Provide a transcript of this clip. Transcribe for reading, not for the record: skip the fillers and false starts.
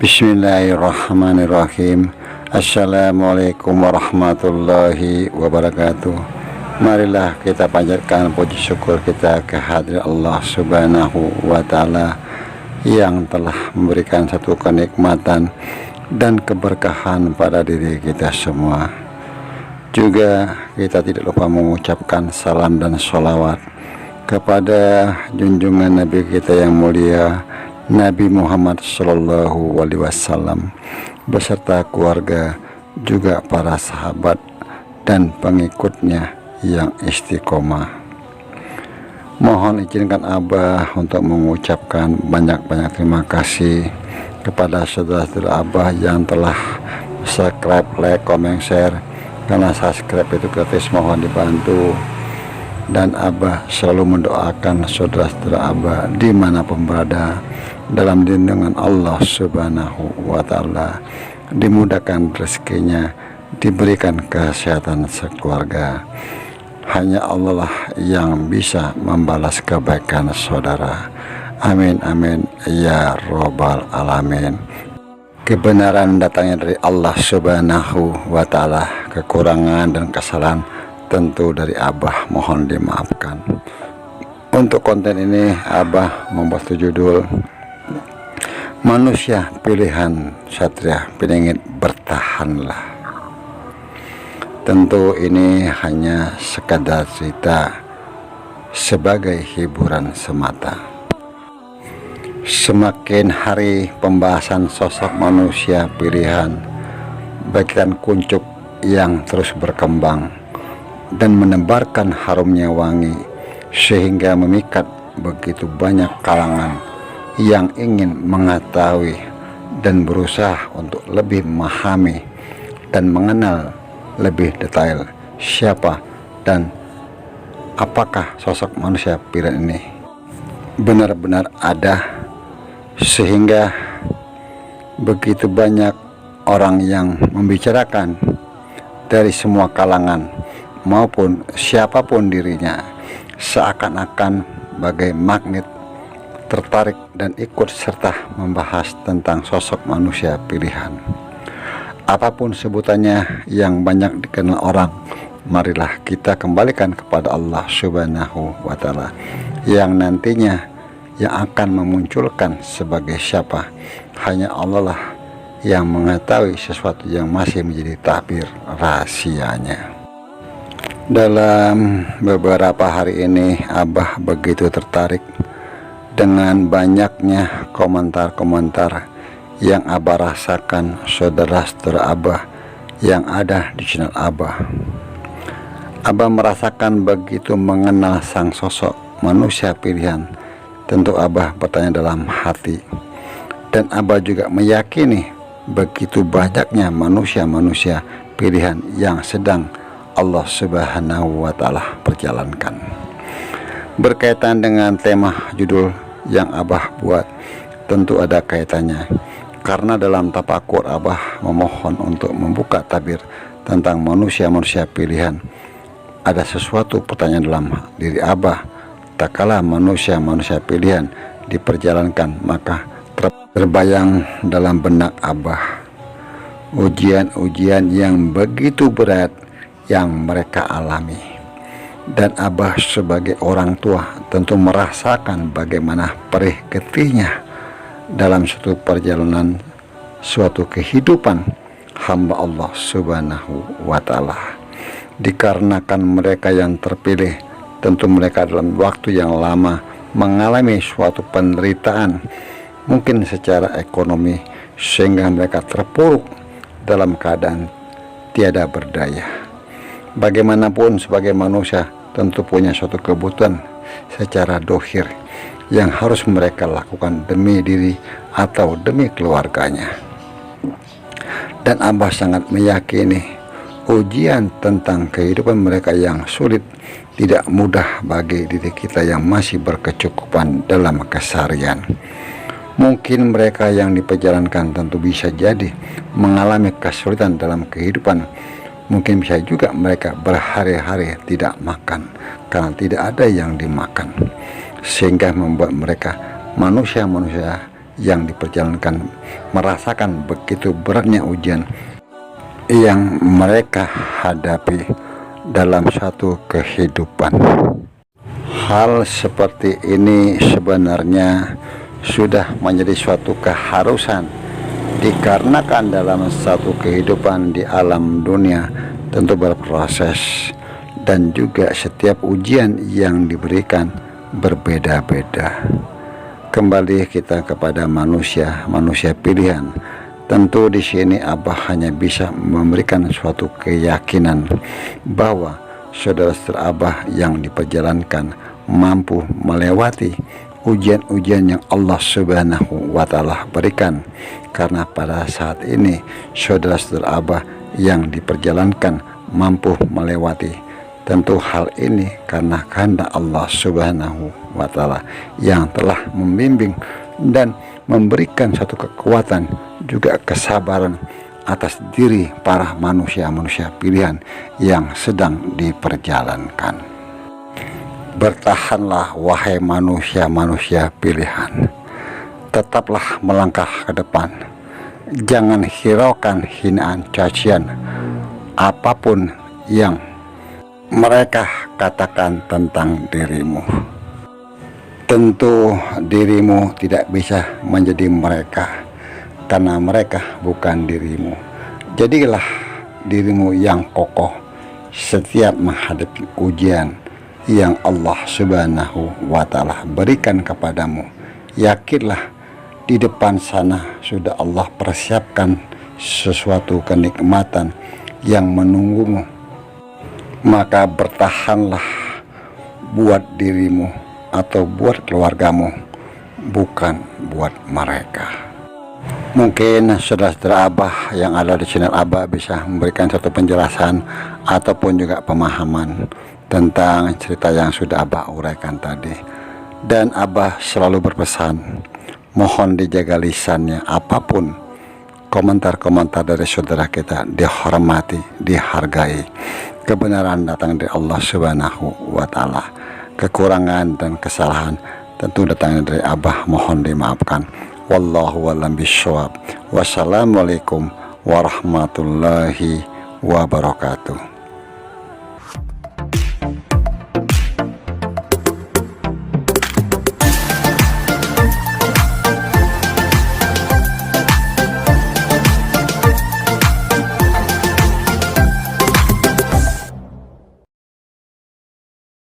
Bismillahirrahmanirrahim. Assalamualaikum warahmatullahi wabarakatuh. Marilah kita panjatkan puji syukur kita kehadirat Allah Subhanahu wa Ta'ala yang telah memberikan satu kenikmatan dan keberkahan pada diri kita semua. Juga kita tidak lupa mengucapkan salam dan sholawat kepada junjungan Nabi kita yang mulia, Nabi Muhammad Sallallahu Alaihi Wasallam beserta keluarga, juga para sahabat dan pengikutnya yang istiqomah. Mohon izinkan Abah untuk mengucapkan banyak-banyak terima kasih kepada saudara-saudara Abah yang telah subscribe, like, comment, share. Karena subscribe itu gratis, mohon dibantu. Dan Abah selalu mendoakan saudara-saudara Abah dimanapun berada dalam lindungan Allah Subhanahu wa Ta'ala, dimudahkan rezekinya, diberikan kesehatan sekeluarga. Hanya Allah lah yang bisa membalas kebaikan saudara. Amin amin ya robbal alamin. Kebenaran datangnya dari Allah Subhanahu wa Ta'ala. Kekurangan dan kesalahan tentu dari Abah, mohon dimaafkan. Untuk konten ini Abah membuat judul Manusia Pilihan Satria Piningit Bertahanlah. Tentu ini hanya sekadar cerita sebagai hiburan semata. Semakin hari pembahasan sosok manusia pilihan bagian kuncup yang terus berkembang dan menebarkan harumnya wangi, sehingga memikat begitu banyak kalangan yang ingin mengetahui dan berusaha untuk lebih memahami dan mengenal lebih detail siapa dan apakah sosok manusia pilihan ini benar-benar ada, sehingga begitu banyak orang yang membicarakan dari semua kalangan maupun siapapun dirinya, seakan-akan bagai magnet tertarik dan ikut serta membahas tentang sosok manusia pilihan. Apapun sebutannya yang banyak dikenal orang, marilah kita kembalikan kepada Allah Subhanahu wa Ta'ala yang nantinya yang akan memunculkan sebagai siapa. Hanya Allah lah yang mengetahui sesuatu yang masih menjadi takbir rahasianya. Dalam beberapa hari ini Abah begitu tertarik dengan banyaknya komentar-komentar yang Abah rasakan saudara-saudara Abah yang ada di channel Abah. Abah merasakan begitu mengenal sang sosok manusia pilihan. Tentu Abah bertanya dalam hati, dan Abah juga meyakini begitu banyaknya manusia-manusia pilihan yang sedang Allah Subhanahu wa Ta'ala perjalankan. Berkaitan dengan tema judul yang Abah buat, tentu ada kaitannya, karena dalam tafakur Abah memohon untuk membuka tabir tentang manusia-manusia pilihan. Ada sesuatu pertanyaan dalam diri Abah, tak kala manusia-manusia pilihan diperjalankan, maka terbayang dalam benak Abah ujian-ujian yang begitu berat yang mereka alami. Dan Abah sebagai orang tua tentu merasakan bagaimana perih getihnya dalam suatu perjalanan, suatu kehidupan hamba Allah Subhanahu wa Ta'ala. Dikarenakan mereka yang terpilih, tentu mereka dalam waktu yang lama mengalami suatu penderitaan, mungkin secara ekonomi, sehingga mereka terpuruk dalam keadaan tiada berdaya. Bagaimanapun sebagai manusia tentu punya suatu kebutuhan secara dohir yang harus mereka lakukan demi diri atau demi keluarganya. Dan Abah sangat meyakini ujian tentang kehidupan mereka yang sulit tidak mudah bagi diri kita yang masih berkecukupan dalam keseharian. Mungkin mereka yang diperjalankan tentu bisa jadi mengalami kesulitan dalam kehidupan. Mungkin bisa juga mereka berhari-hari tidak makan karena tidak ada yang dimakan, sehingga membuat mereka manusia-manusia yang diperjalankan merasakan begitu beratnya ujian yang mereka hadapi dalam suatu kehidupan. Hal seperti ini sebenarnya sudah menjadi suatu keharusan, dikarenakan dalam satu kehidupan di alam dunia tentu berproses, dan juga setiap ujian yang diberikan berbeda-beda. Kembali kita kepada manusia pilihan. Tentu di sini Abah hanya bisa memberikan suatu keyakinan bahwa saudara-saudara Abah yang diperjalankan mampu melewati ujian-ujian yang Allah Subhanahu wa Ta'ala berikan, karena pada saat ini saudara-saudara Abah yang diperjalankan mampu melewati. Tentu hal ini karena kehendak Allah Subhanahu wa Ta'ala yang telah membimbing dan memberikan satu kekuatan juga kesabaran atas diri para manusia-manusia pilihan yang sedang diperjalankan. Bertahanlah wahai manusia-manusia pilihan, tetaplah melangkah ke depan. Jangan hiraukan hinaan cacian apapun yang mereka katakan tentang dirimu. Tentu dirimu tidak bisa menjadi mereka, karena mereka bukan dirimu. Jadilah dirimu yang kokoh setiap menghadapi ujian yang Allah Subhanahu wa Ta'ala berikan kepadamu. Yakinlah di depan sana sudah Allah persiapkan sesuatu kenikmatan yang menunggumu. Maka bertahanlah buat dirimu atau buat keluargamu, bukan buat mereka. Mungkin saudara-saudara Abah yang ada di channel Abah bisa memberikan satu penjelasan ataupun juga pemahaman tentang cerita yang sudah Abah uraikan tadi. Dan Abah selalu berpesan, mohon dijaga lisannya. Apapun komentar-komentar dari saudara kita dihormati, dihargai. Kebenaran datang dari Allah Subhanahu wa Ta'ala. Kekurangan dan kesalahan tentu datangnya dari Abah, mohon dimaafkan. Wallahu a'lam bishawab. Wassalamualaikum warahmatullahi wabarakatuh.